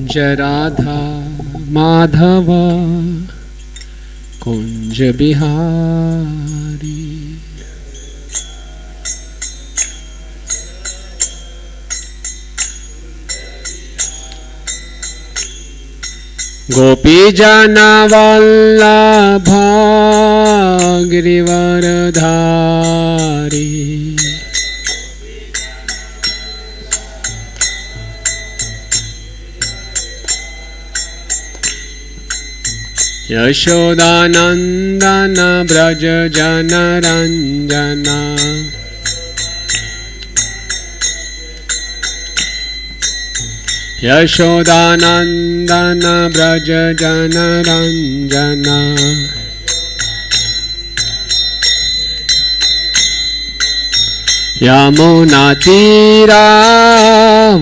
कुंज राधा माधव कुंज बिहारी। गोपी जन वल्लभ गिरिवरधारी। यशोदानंदन ब्रज जन रंजना। यशोदानंदन ब्रज जन रंजना। यमुना तीरा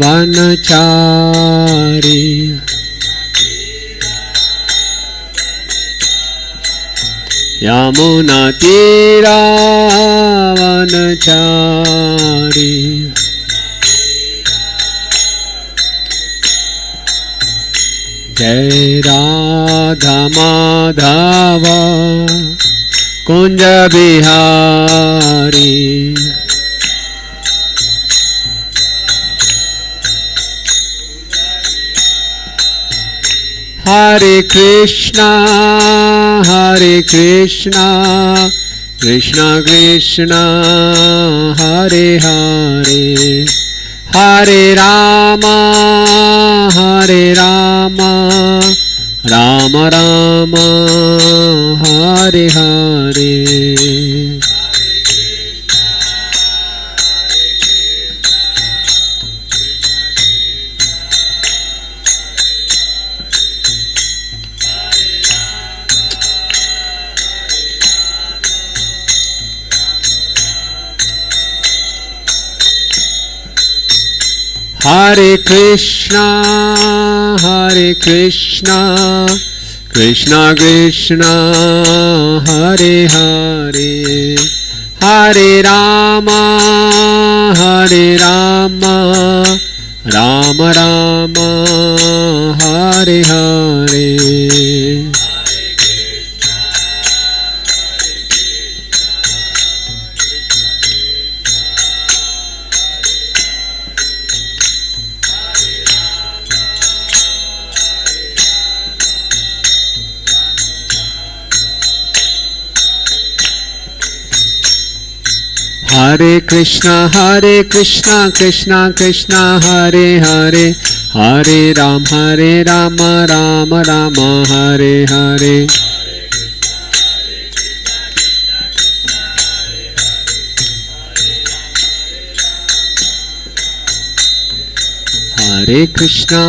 वनचारी। यमुना तीरा वनचारी। जय राधा माधव कुंज बिहारी। हरे कृष्णा कृष्णा कृष्णा हरे हरे। हरे राम राम राम हरे हरे। हरे कृष्णा कृष्णा कृष्णा हरे हरे। हरे राम राम राम हरे हरे। हरे कृष्णा कृष्णा कृष्णा हरे हरे। हरे राम राम राम हरे हरे। हरे कृष्णा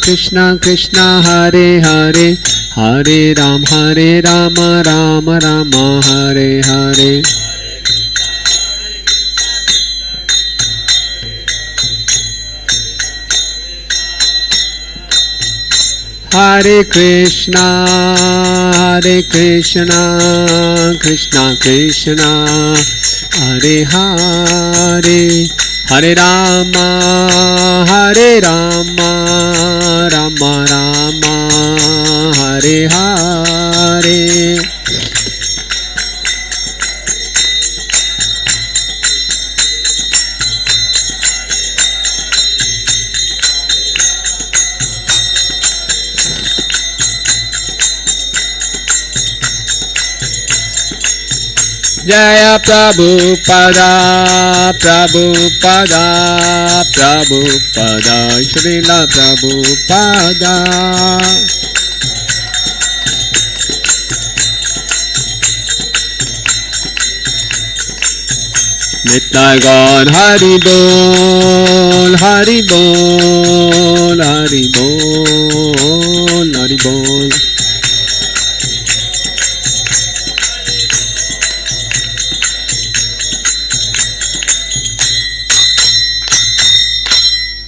कृष्णा कृष्णा हरे हरे। हरे राम राम राम हरे हरे। हरे कृष्णा कृष्णा कृष्णा हरे हरे। हरे राम राम राम हरे हरे। जय प्रभुपदा श्रील प्रभुपदा। नित्य गौर हरि बोल हरि बोल हरि बोल हरि बोल।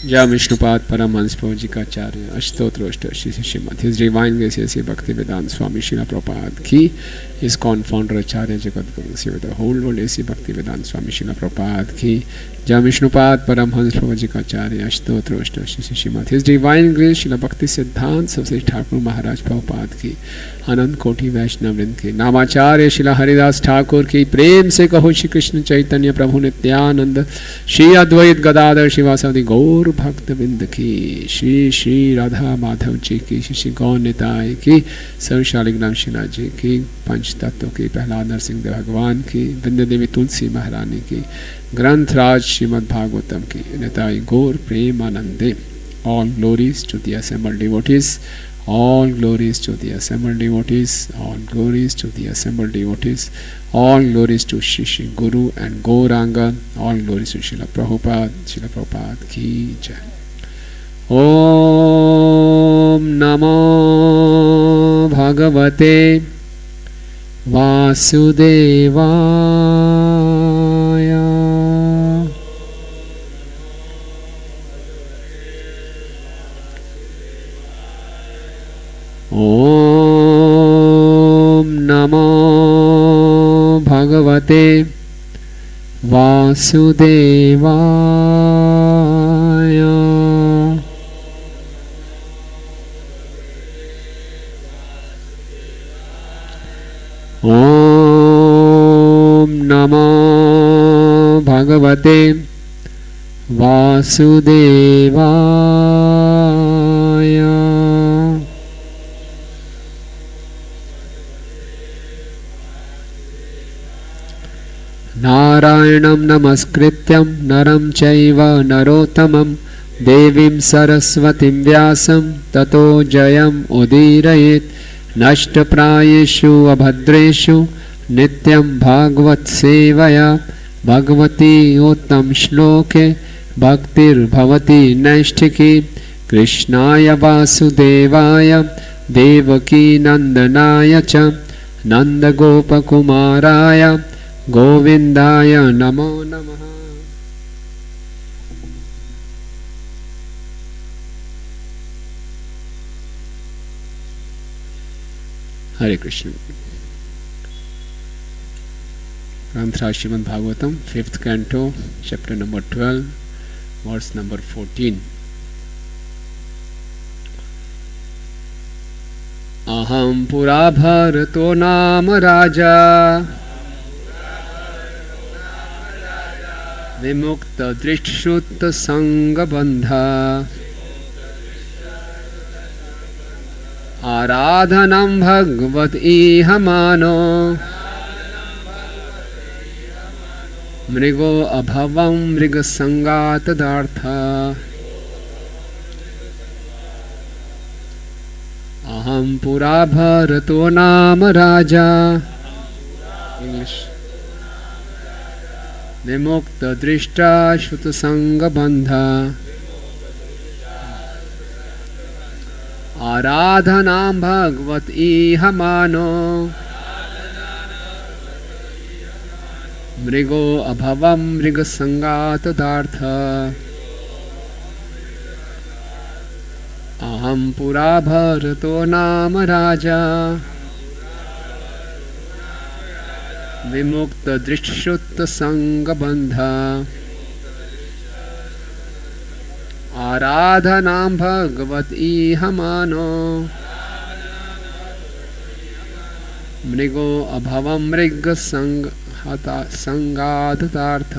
जय विष्णुपाद परमहंस जी का आचार्य अष्टोत्र अष्टशी श्रीमद हिज डिवाइन ग्रेस ऐसी भक्ति वेदांत स्वामी श्रील प्रभुपाद की। ISKCON founder Acharya Jagat Guru the whole world ऐसी भक्ति वेदांत स्वामी श्रील प्रभुपाद की जय विष्णुपाद परमहंस प्रभु जी का आचार्य अष्टोत्र अष्टोत्तर श्रीमद his divine grace Srila Bhakti Siddhanta सबसे ठाकुर महाराज प्रभुपाद की अनंत कोटि वैष्णव वृंद की नामाचार्य श्रीला हरिदास ठाकुर की प्रेम से कहो श्री कृष्ण चैतन्य प्रभु नित्यानंद श्री अद्वैत गदाधर शिवासादि गौर भक्त वृंद की श्री श्री राधा माधव जी की श्री श्री गौर निताय की सर्वशालिग्राम शिला जी की पंच तत्वों की प्रहलाद नरसिंह देव भगवान की विंध्य देवी तुलसी महारानी की ग्रंथराज श्रीमद् भागवतम की निताई गौर प्रेम आनंदे. All glories to the assembled devotees. All glories to the assembled devotees. All glories to the assembled devotees. All glories to Shri Shri Guru and Gauranga. All glories to Srila Prabhupada. Srila Prabhupada ki jai. Om Namo Bhagavate Vasudevaya. Om Namo Bhagavate Vasudevaya. Om Namo Bhagavate Vasudevaya. Narayanam namaskrityam naram chaiva narottamam devim saraswatim vyasam tato jayam udirayet nashtaprayeshu abhadreshu nityam bhagvat sevaya bhagavati uttam shloke bhaktir bhavati naishtiki krishnaya vasudevaya devaki nandanaya cha nandagopakumaraya गोविंदाय नमो नमः. हरे Krishna. ग्रंथराज Shrimad Bhagavatam 5th canto chapter number 12 verse number 14. अहं पुरा भरतो नाम राजा विमुक्त दृष्टश्रुत संगबंधा आराधनं भगवत इह मानो मृगो अभवं मृग संगातदार्थ. अहं पुरा भरतो नाम राजा इंग्लिश विमुक्त दृष्टा श्रुत संग बंधा आराधनां भगवत इह मानो मृगो अभवं मृग संगातदार्थ. अहं पुरा भरतो नाम राजा विमुक्त दृष्टश्रुत संगबंधा आराधनां भगवत इह मानो मृगो अभवं मृग संगातार्थ.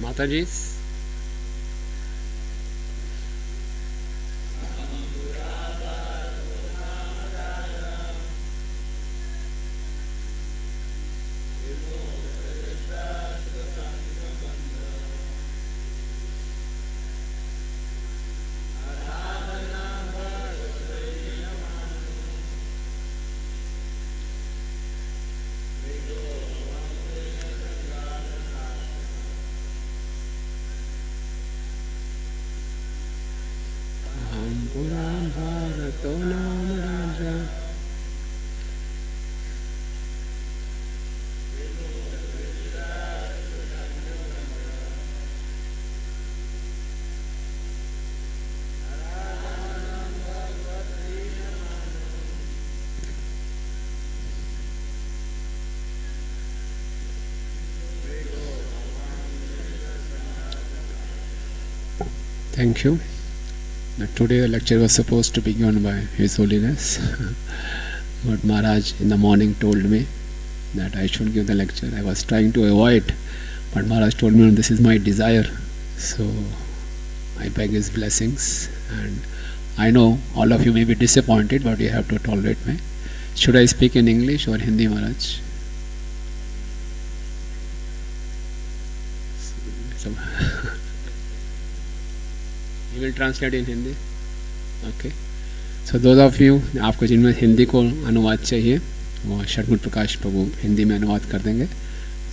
माता जी. तो नाम राजा. Thank you. Today the lecture was supposed to be given by His Holiness, but Maharaj in the morning told me that I should give the lecture. I was trying to avoid, but Maharaj told me this is my desire, so I beg his blessings. And I know all of you may be disappointed, but you have to tolerate me. Should I speak in English or Hindi, Maharaj? So you will translate in Hindi? Okay. So those of you, आपको जिनमें हिंदी को अनुवाद चाहिए वो षडमूल प्रकाश प्रभु हिंदी में अनुवाद कर देंगे.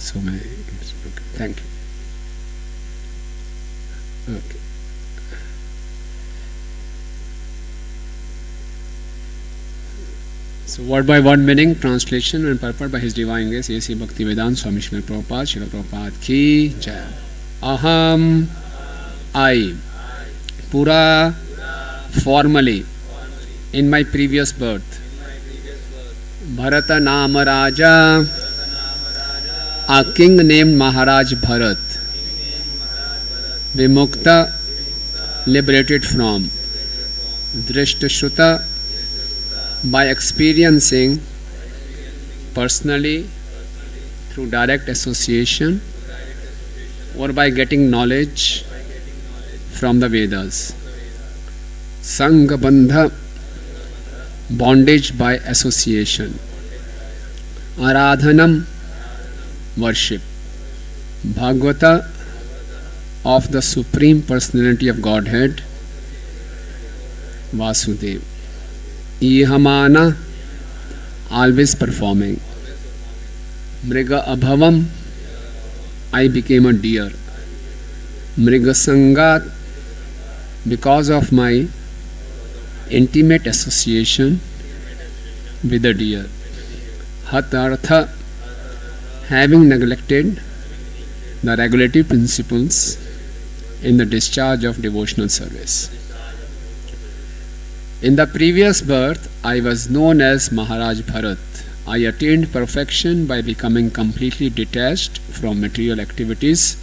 सो मैं thank you. Okay. So word by word meaning, translation and purport by His Divine Grace A.C. Bhaktivedanta Swami Srila Prabhupada, Srila Prabhupada ki jai. Aham, I, pura, formally, in my previous birth, Bharata Nama Raja, a king named Maharaj Bharat, Vimukta, liberated from, Drishtashruta, by experiencing personally through direct association or by getting knowledge from the Vedas. Sangha Bandha, bondage by association. Aradhanam, worship. Bhagavata, of the Supreme Personality of Godhead, Vasudeva. Ihamana, always performing. Mriga Abhavam, I became a deer. Mriga Sangat, because of my intimate association with the deer. Hatartha, having neglected the regulative principles in the discharge of devotional service. In the previous birth, I was known as Maharaj Bharat. I attained perfection by becoming completely detached from material activities.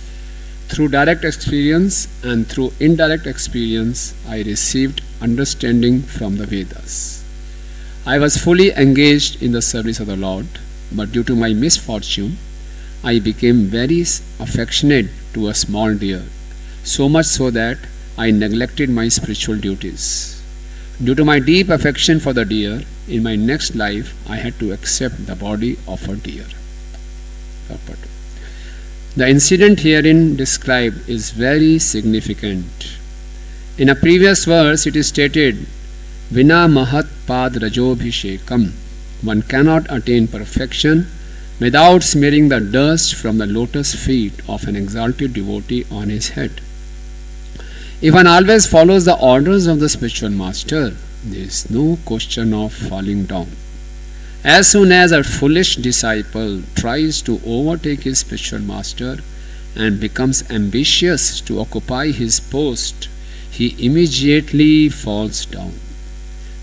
Through direct experience and through indirect experience, I received understanding from the Vedas. I was fully engaged in the service of the Lord, but due to my misfortune, I became very affectionate to a small deer, so much so that I neglected my spiritual duties. Due to my deep affection for the deer, in my next life, I had to accept the body of a deer. The incident herein described is very significant. In a previous verse, it is stated, Vina Mahat Pad Rajobhishekam. One cannot attain perfection without smearing the dust from the lotus feet of an exalted devotee on his head. If one always follows the orders of the spiritual master, there is no question of falling down. As soon as a foolish disciple tries to overtake his spiritual master and becomes ambitious to occupy his post, he immediately falls down.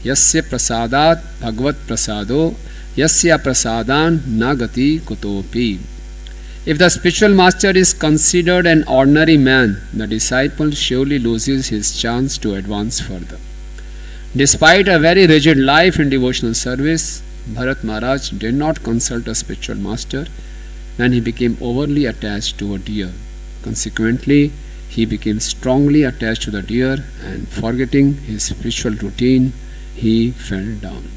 Yasya prasadat bhagavad prasado, yasya prasadan nagati kutopi. If the spiritual master is considered an ordinary man, the disciple surely loses his chance to advance further. Despite a very rigid life in devotional service, Bharat Maharaj did not consult a spiritual master when he became overly attached to a deer. Consequently, he became strongly attached to the deer and forgetting his spiritual routine, he fell down.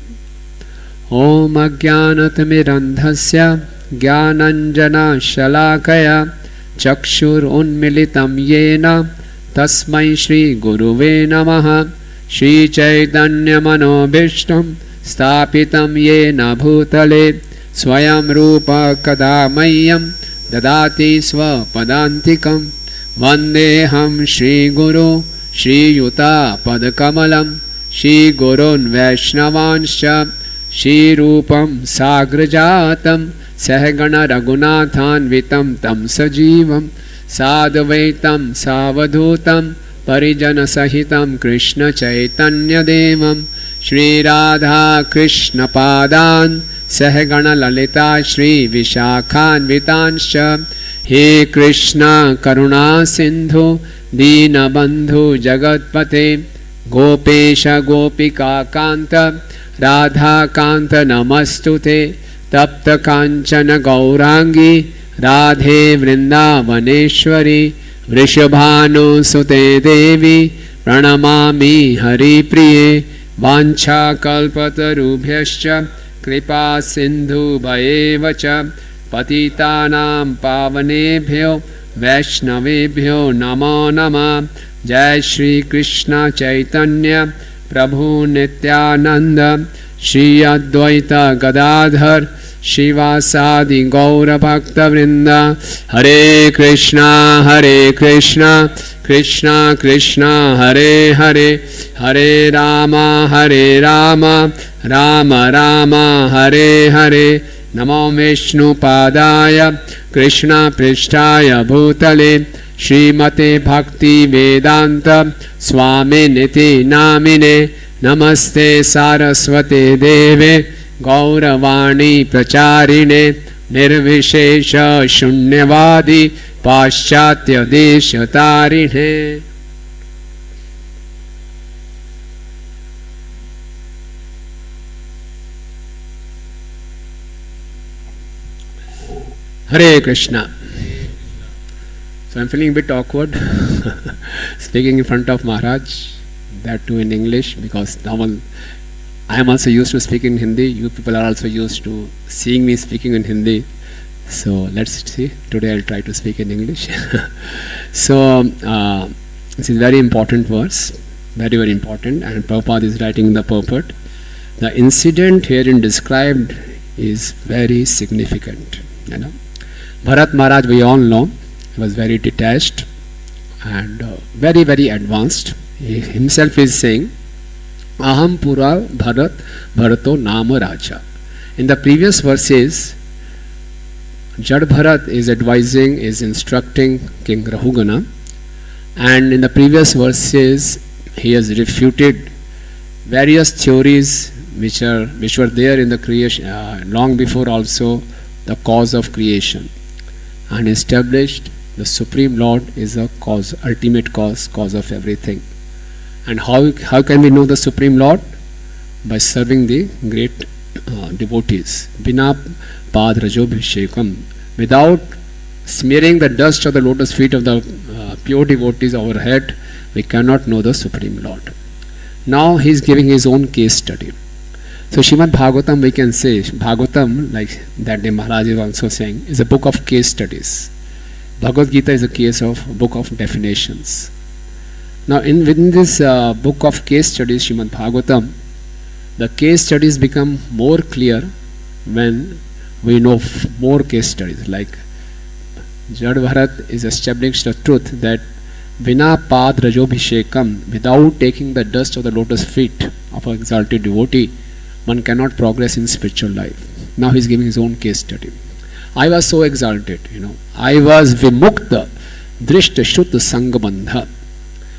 Om Ajnanatimirandhasya Jnananjana Shalakaya Chakshur Unmilitam Yena Tasmai Shri Guruve Namaha Shri Chaitanya Manobhishtam Stapitam Yena Bhutale Swayam Rupa Kadamayam Dadati Swapadantikam Vandeham Shri Guru Shri Yuta Padakamalam Shri Gurun Vaishnavanscha Shri Rupam Sagrajatam Sahagana Raghunathan Vitam Tam Sajivam Sadvaitam Savadhutam Parijana Sahitam Krishna Chaitanya Devam Shri Radha Krishna Padan Sahagana Lalita Shri Vishakhan Vitanscha He Krishna Karuna Sindhu Dina Bandhu Jagatpate Gopesha Gopika Kanta Radha Kanta Namastute Tapta Kanchana Gaurangi Radhe Vrindavaneshwari Vrishabhanu Sute Devi Pranamami Hari Priye Vancha Kalpatarubhyascha Kripa Sindhu Bhayevacha Patitanam Pavanebhyo Vaishnavebhyo Namo Nama Jai Shri Krishna Chaitanya Prabhu Nityananda Shri Advaita Gadadhar Shivasadi Gaura Bhakta Vrinda Hare Krishna Krishna Krishna Hare Hare Hare Rama Rama Rama Hare Hare Namo Vishnu Padaya Krishna Prishtaya Bhutale Srimate Bhakti Vedanta Swami Niti Namine Namaste Saraswate Deve Gauravani Pracharine Nirvishesha Shunyavadi Paschatya Deshatarine. Hare Krishna. So I'm feeling a bit awkward speaking in front of Maharaj, that too in English, because normal I am also used to speaking in Hindi. You people are also used to seeing me speaking in Hindi. So let's see. Today I'll try to speak in English. So this is very important verse, very important, and Prabhupada is writing the purport. The incident herein described is very significant. You know, Bharat Maharaj, we all know, was very detached and very advanced. He himself is saying, Aham Pura Bharato Nama Raja. In the previous verses, Jad Bharat is advising, is instructing King Rahugana, and in the previous verses he has refuted various theories which were there in the creation long before also the cause of creation, and established the Supreme Lord is the cause, ultimate cause of everything. And how can we know the Supreme Lord? By serving the great devotees. Bina Pad Rajobhishekam. Without smearing the dust of the lotus feet of the pure devotees over head, we cannot know the Supreme Lord. Now he is giving his own case study. So Srimad Bhagavatam, we can say, Bhagavatam, like that day Maharaj is also saying, is a book of case studies. Bhagavad Gita is a book of definitions. Now within this book of case studies, Srimad Bhagavatam, the case studies become more clear when we know more case studies. Like Jad Bharat is established the truth that Vina Pad Rajobhishekam, without taking the dust of the lotus feet of an exalted devotee, one cannot progress in spiritual life. Now he is giving his own case study. I was so exalted, I was Vimukta Drishta Shuddha Sangabandha.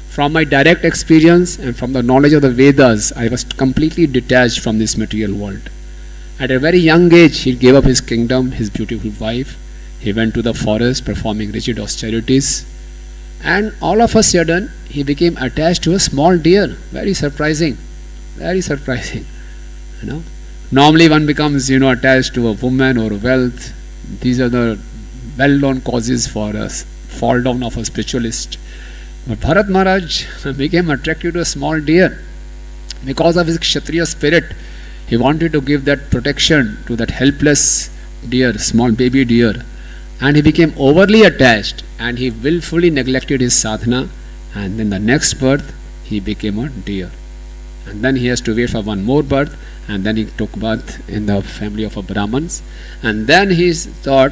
From my direct experience and from the knowledge of the Vedas, I was completely detached from this material world. At a very young age, he gave up his kingdom, his beautiful wife. He went to the forest performing rigid austerities. And all of a sudden, he became attached to a small deer. Very surprising. Very surprising. Normally one becomes, attached to a woman or wealth. These are the well-known causes for us, fall down of a spiritualist. But Bharat Maharaj became attracted to a small deer. Because of his Kshatriya spirit, he wanted to give that protection to that helpless deer, small baby deer. And he became overly attached and he willfully neglected his sadhana, and then the next birth he became a deer. And then he has to wait for one more birth, and then he took birth in the family of a Brahmins, and then he thought,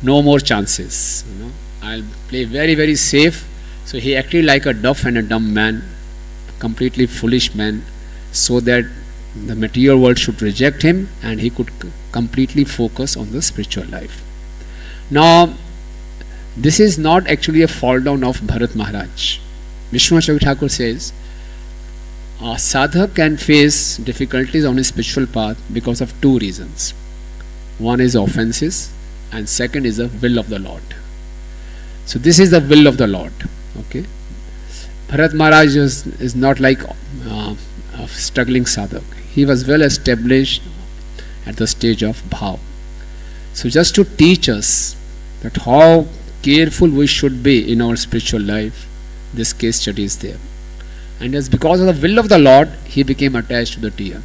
no more chances, I'll play very, very safe. So he acted like a deaf and a dumb man, completely foolish man, so that the material world should reject him and he could completely focus on the spiritual life. Now, this is not actually a fall down of Bharat Maharaj. Vishwanath Thakur says, a sadhak can face difficulties on his spiritual path because of two reasons. One is offenses, and second is the will of the Lord. So this is the will of the Lord. Okay, Bharat Maharaj is not like a struggling sadhak. He was well established at the stage of bhav. So just to teach us that how careful we should be in our spiritual life, this case study is there. And as because of the will of the Lord, he became attached to the deer.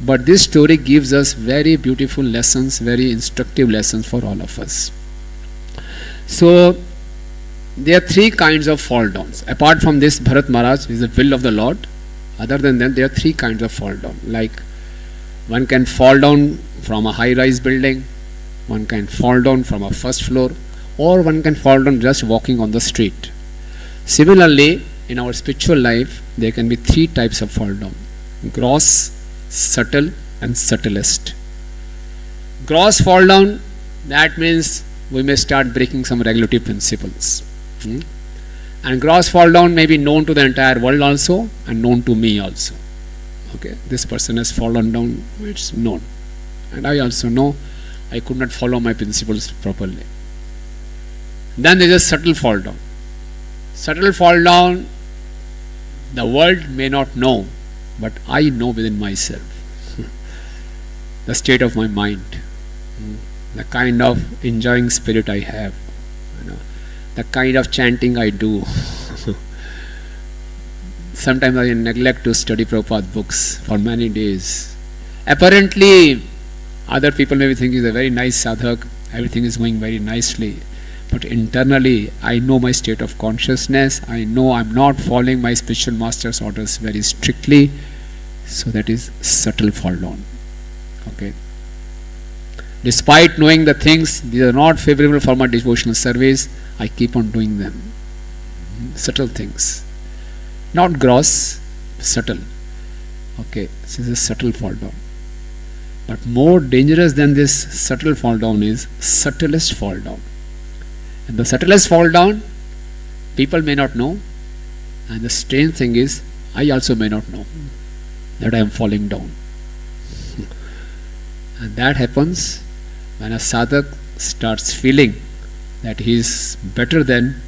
But this story gives us very beautiful lessons, very instructive lessons for all of us. So there are three kinds of fall downs. Apart from this, Bharat Maharaj is the will of the Lord. Other than that, there are three kinds of fall down. Like one can fall down from a high-rise building, one can fall down from a first floor, or one can fall down just walking on the street. Similarly, in our spiritual life, there can be three types of fall down: gross, subtle, and subtlest. Gross fall down, that means we may start breaking some regulative principles. And gross fall down may be known to the entire world also, and known to me also. Okay, this person has fallen down, it's known. And I also know I could not follow my principles properly. Then there is a subtle fall down. Subtle fall down, the world may not know, but I know within myself the state of my mind, the kind of enjoying spirit I have, the kind of chanting I do. Sometimes I neglect to study Prabhupada books for many days. Apparently, other people may be thinking he's a very nice sadhak, everything is going very nicely. But internally, I know my state of consciousness. I know I'm not following my spiritual master's orders very strictly. So that is subtle fall down. Okay. Despite knowing the things, these are not favorable for my devotional service, I keep on doing them. Subtle things. Not gross, subtle. Okay, this is a subtle fall down. But more dangerous than this subtle fall down is subtlest fall down. And the subtlest fall down, people may not know. And the strange thing is, I also may not know that I am falling down. And that happens when a sadhak starts feeling that he is better than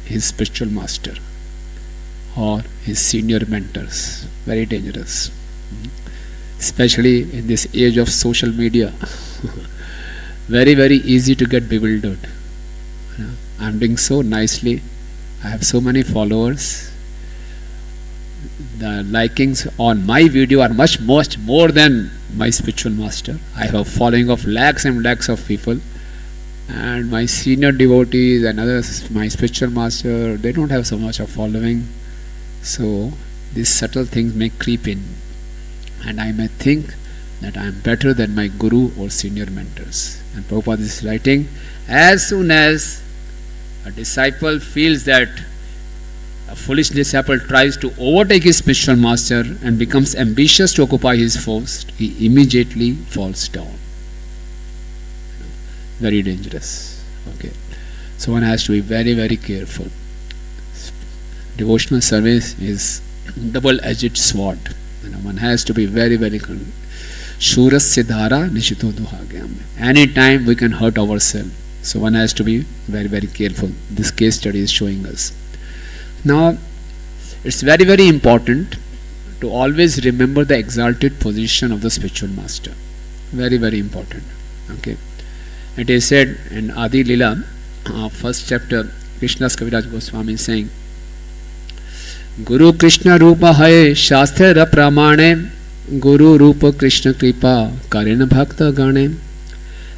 his spiritual master or his senior mentors. Very dangerous. Especially in this age of social media. Very, very easy to get bewildered. I am doing so nicely. I have so many followers. The likings on my video are much more than my spiritual master. I have a following of lakhs and lakhs of people. And my senior devotees and others, my spiritual master, they don't have so much of following. So these subtle things may creep in. And I may think that I am better than my guru or senior mentors. And Prabhupada is writing, as soon as a disciple feels that a foolish disciple tries to overtake his spiritual master and becomes ambitious to occupy his post, he immediately falls down. Very dangerous. Okay. So one has to be very, very careful. Devotional service is double-edged sword. One has to be very, very careful. Shurasya dhara nishito duhagyam. Anytime we can hurt ourselves. So one has to be very, very careful. This case study is showing us. Now, it's very, very important to always remember the exalted position of the spiritual master. Very, very important. Okay. It is said in Adi Lila, first chapter, Krishna's Kaviraj Goswami is saying, Guru Krishna Rupa Hai Shastra Pramane Guru Rupa Krishna Kripa Karena Bhakta Gane.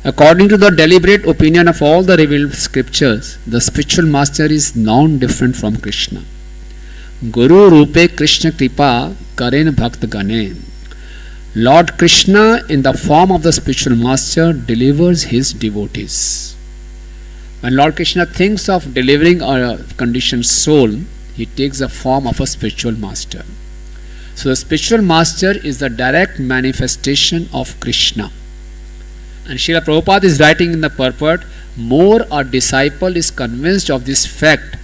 According to the deliberate opinion of all the revealed scriptures, the spiritual master is non-different from Krishna. Guru Rupe Krishna Kripa Karena Bhakta Gane. Lord Krishna in the form of the spiritual master delivers his devotees. When Lord Krishna thinks of delivering a conditioned soul, he takes the form of a spiritual master. So the spiritual master is the direct manifestation of Krishna. And Srila Prabhupada is writing in the purport, more a disciple is convinced of this fact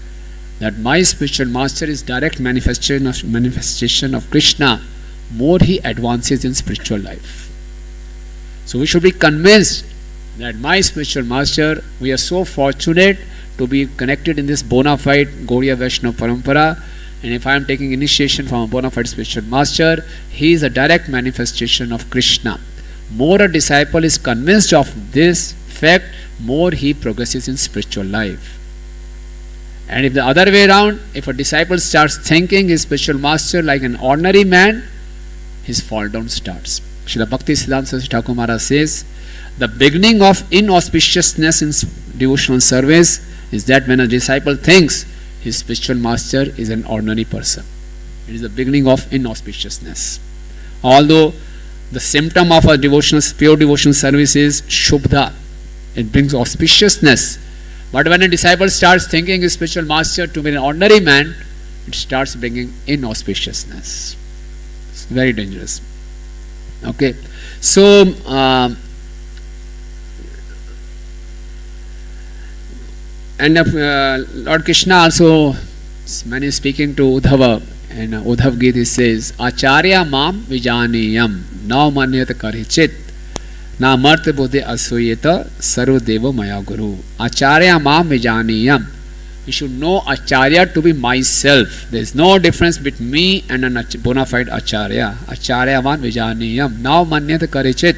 that my spiritual master is direct manifestation of Krishna, more he advances in spiritual life. So we should be convinced that my spiritual master, we are so fortunate to be connected in this bona fide Gaudiya Vaishnava Parampara, and if I am taking initiation from a bona fide spiritual master, he is a direct manifestation of Krishna. More a disciple is convinced of this fact, more he progresses in spiritual life. And if the other way around, if a disciple starts thinking his spiritual master like an ordinary man, his fall down starts. Srila Bhakti Siddhanta Saraswati Thakur Maharaj says, the beginning of inauspiciousness in devotional service is that when a disciple thinks his spiritual master is an ordinary person. It is the beginning of inauspiciousness. Although the symptom of a pure devotional service is Shubha, it brings auspiciousness. But when a disciple starts thinking his spiritual master to be an ordinary man, it starts bringing inauspiciousness. It's very dangerous. Okay, so Lord Krishna also, when he is speaking to Uddhava, in Uddhav Gita he says, Acharya mam vijaniyam na manyat karichit na martya buddhi asuyeta sarvadeva maya guru. Acharya mam vijaniyam. You should know Acharya to be myself. There is no difference between me and a bona fide Acharya. Acharya man vijaniyam na manyat karichit.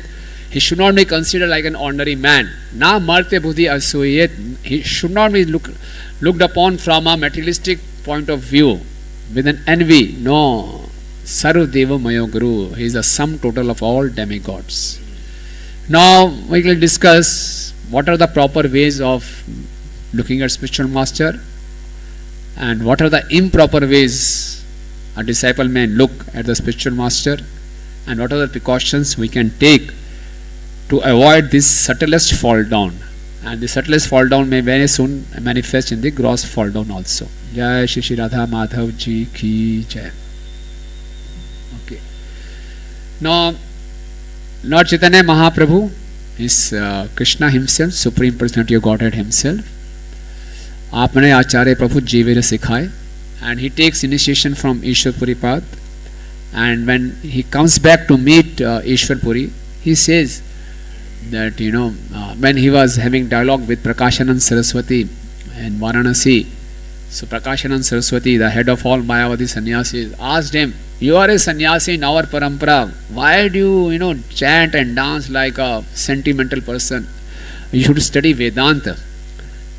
He should not be considered like an ordinary man. Na martya buddhi asuyet. He should not be looked upon from a materialistic point of view with an envy. No. Sarvadeva Maya Guru. He is the sum total of all demigods. Now we will discuss what are the proper ways of looking at spiritual master and what are the improper ways a disciple may look at the spiritual master, and what are the precautions we can take to avoid this subtlest fall down. And the subtlest fall down may very soon manifest in the gross fall down also. Jai Shri Shri Radha Madhav Ji Ki Jai. Okay. Now, Lord Chaitanya Mahaprabhu is Krishna himself, Supreme Personality of Godhead himself. Apne Acharya Prabhu Jivira Sikhai, and he takes initiation from Ishwar Puri Pad. And when he comes back to meet Ishwar Puri, he says that, when he was having dialogue with Prakashanand Saraswati in Varanasi, so Prakashanand Saraswati, the head of all Mayavadi sannyasis, asked him, you are a sannyasi in our parampara, why do you, chant and dance like a sentimental person? You should study Vedanta.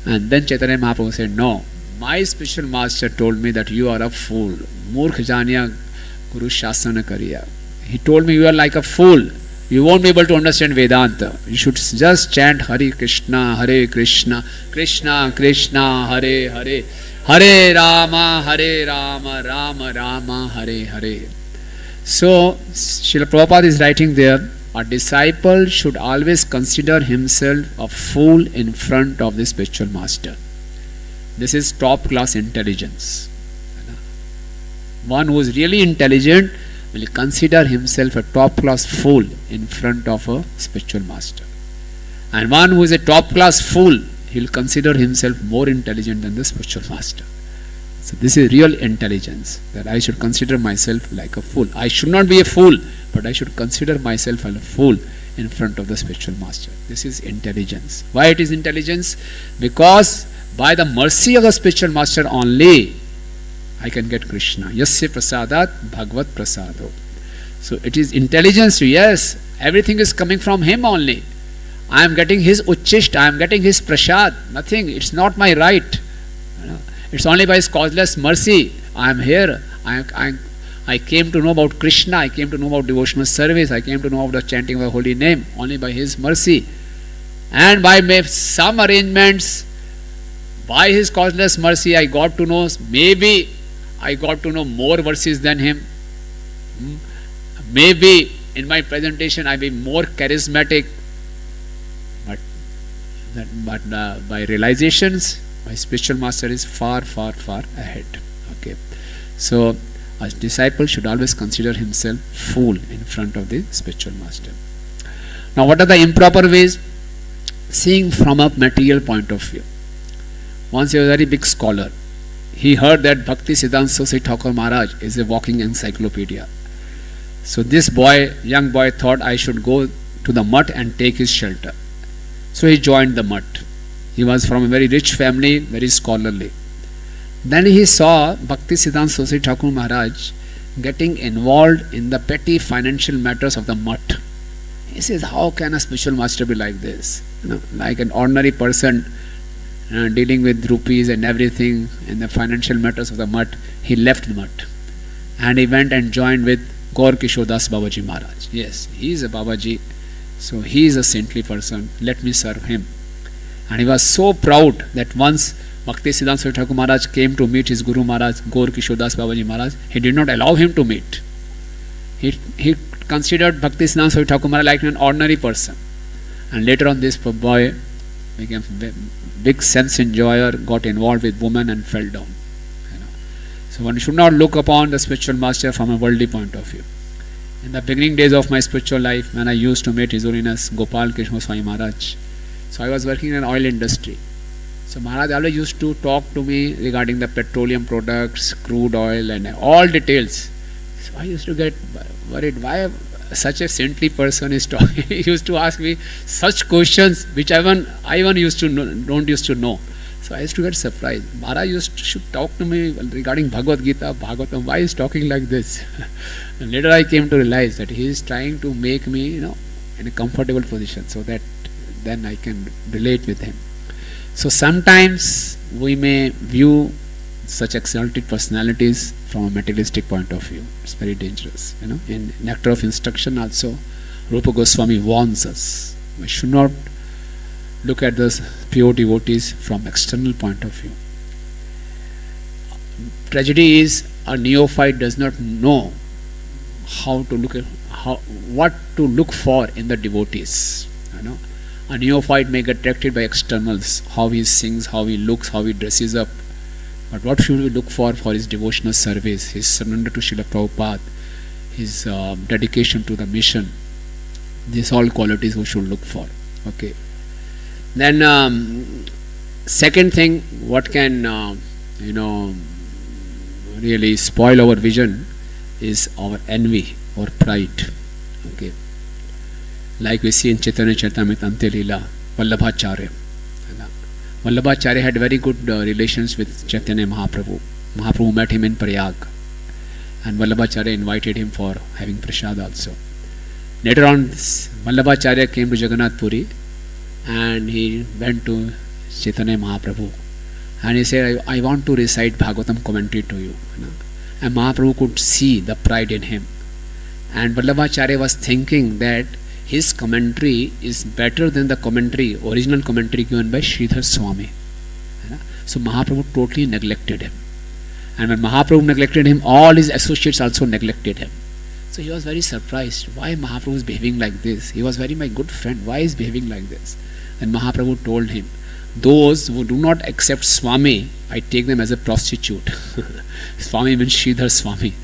And then Chaitanya Mahaprabhu said, no, my spiritual master told me that you are a fool. Murkh janiya Guru Shasana Kariya. He told me you are like a fool. You won't be able to understand Vedanta. You should just chant Hare Krishna, Krishna Krishna, Hare Hare, Hare Rama, Rama Rama, Hare Hare. So, Srila Prabhupada is writing there, a disciple should always consider himself a fool in front of the spiritual master. This is top class intelligence. One who is really intelligent will consider himself a top class fool in front of a spiritual master. And one who is a top class fool, he will consider himself more intelligent than the spiritual master. So this is real intelligence, that I should consider myself like a fool. I should not be a fool, but I should consider myself as a fool in front of the spiritual master. This is intelligence. Why it is intelligence? Because by the mercy of the spiritual master only, I can get Krishna. Yasya prasadat bhagavad prasado. So it is intelligence. Yes, everything is coming from him only. I am getting his uchist, I am getting his prasad, nothing, it's not my right. It's only by his causeless mercy I am here. I came to know about Krishna, I came to know about devotional service, I came to know about the chanting of the holy name, only by his mercy. And by some arrangements, by his causeless mercy, I got to know, maybe I got to know more verses than him. Maybe in my presentation I be more charismatic, but by realizations, my spiritual master is far, far, far ahead. Okay, so a disciple should always consider himself fool in front of the spiritual master. Now, what are the improper ways? Seeing from a material point of view. Once he was a very big scholar. He heard that Bhakti Siddhanta Saraswati Thakur Maharaj is a walking encyclopedia. So this young boy thought I should go to the mutt and take his shelter. So he joined the mutt. He was from a very rich family, very scholarly. Then he saw Bhakti Siddhanta Saraswati Thakur Maharaj getting involved in the petty financial matters of the mutt. He says, how can a spiritual master be like this? Like an ordinary person dealing with rupees and everything in the financial matters of the mutt. He left the mutt and he went and joined with Gaur Kishore Das Babaji Maharaj. Yes, he is a Babaji, so he is a saintly person, let me serve him. And he was so proud that once Bhakti Siddhanta Saraswati Thakur Maharaj came to meet his Guru Maharaj, Gaur Kishore Das Babaji Maharaj, he did not allow him to meet. He considered Bhakti Siddhanta Saraswati Thakur Maharaj like an ordinary person. And later on, this boy became a big sense enjoyer, got involved with women and fell down. So one should not look upon the spiritual master from a worldly point of view. In the beginning days of my spiritual life, when I used to meet His Holiness Gopal Krishna Swami Maharaj, so I was working in an oil industry. So Maharaj always used to talk to me regarding the petroleum products, crude oil and all details. So I used to get worried, why such a saintly person is talking. He used to ask me such questions which I even used to don't used to know. So I used to get surprised. Maharaj used to talk to me regarding Bhagavad Gita, Bhagavatam. Why is talking like this? And later I came to realize that he is trying to make me, in a comfortable position, so that then I can relate with him. So sometimes we may view such exalted personalities from a materialistic point of view. It's very dangerous. In Nectar of Instruction also, Rupa Goswami warns us. We should not look at the pure devotees from external point of view. Tragedy is a neophyte does not know how to look at what to look for in the devotees. A neophyte may get attracted by externals, how he sings, how he looks, how he dresses up. But what should we look for his devotional service, his surrender to Srila Prabhupada, his dedication to the mission? These all qualities we should look for. Okay. Then second thing, what can really spoil our vision is our envy or pride. Okay. Like we see in Chaitanya Charitamrita Antya Leela, Vallabhacharya. Vallabhacharya had very good relations with Chaitanya Mahaprabhu. Mahaprabhu met him in Prayag, and Vallabhacharya invited him for having prasad also. Later on, Vallabhacharya came to Jagannath Puri and he went to Chaitanya Mahaprabhu and he said, I want to recite Bhagavatam commentary to you. And Mahaprabhu could see the pride in him. And Vallabhacharya was thinking that his commentary is better than the original commentary given by Sridhar Swami. So Mahaprabhu totally neglected him. And when Mahaprabhu neglected him, all his associates also neglected him. So he was very surprised. Why Mahaprabhu is behaving like this? He was very my good friend. Why is behaving like this? And Mahaprabhu told him, those who do not accept Swami, I take them as a prostitute. Swami means Sridhar Swami.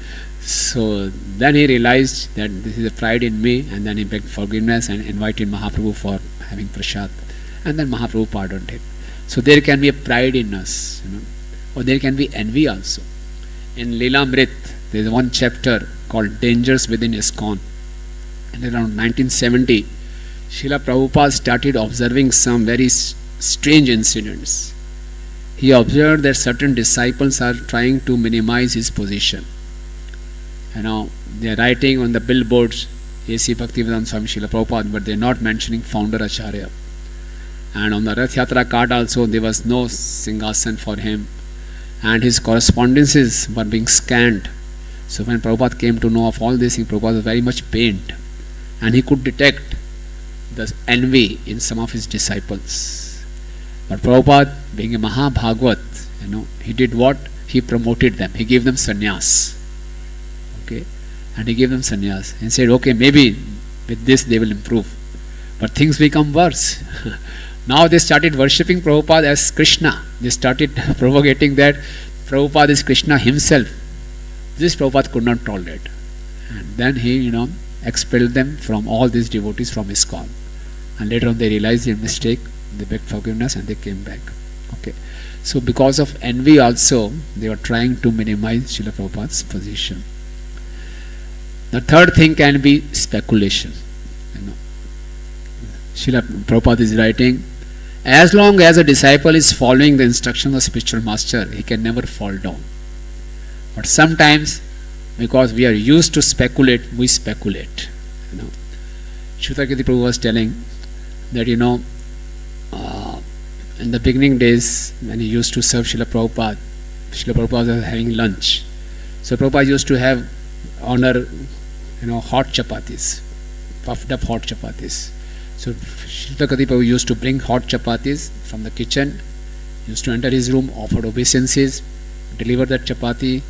So then he realized that this is a pride in me, and then he begged forgiveness and invited Mahaprabhu for having prasad. And then Mahaprabhu pardoned him. So there can be a pride in us, or there can be envy also. In Leelamrit, there is one chapter called Dangers Within ISKCON. And around 1970, Srila Prabhupada started observing some very strange incidents. He observed that certain disciples are trying to minimize his position. They are writing on the billboards, A.C. Bhaktivedanta Swami Srila Prabhupada, but they are not mentioning founder Acharya. And on the Rath Yatra card also there was no Singhasan for him, and his correspondences were being scanned. So when Prabhupada came to know of all this, Prabhupada was very much pained, and he could detect the envy in some of his disciples. But Prabhupada, being a Mahabhagavat, he did what? He promoted them. He gave them sannyas. Okay? And he gave them sannyas. And said, okay, maybe with this they will improve. But things become worse. Now they started worshipping Prabhupada as Krishna. They started propagating that Prabhupada is Krishna himself. This Prabhupada could not tolerate. And then he, expelled them from all these devotees from ISKCON. And later on they realized their mistake, they begged forgiveness and they came back. Okay. So because of envy also, they were trying to minimize Srila Prabhupada's position. The third thing can be speculation. Srila Prabhupada is writing, as long as a disciple is following the instructions of spiritual master, he can never fall down. But sometimes, because we are used to speculate, we speculate. Shrutakirti Prabhu was telling that, in the beginning days, when he used to serve Srila Prabhupada was having lunch. So Prabhupada used to have honor, hot chapatis, puffed up hot chapatis. So Shrutakirti Prabhu used to bring hot chapatis from the kitchen, used to enter his room, offered obeisances, deliver that chapati.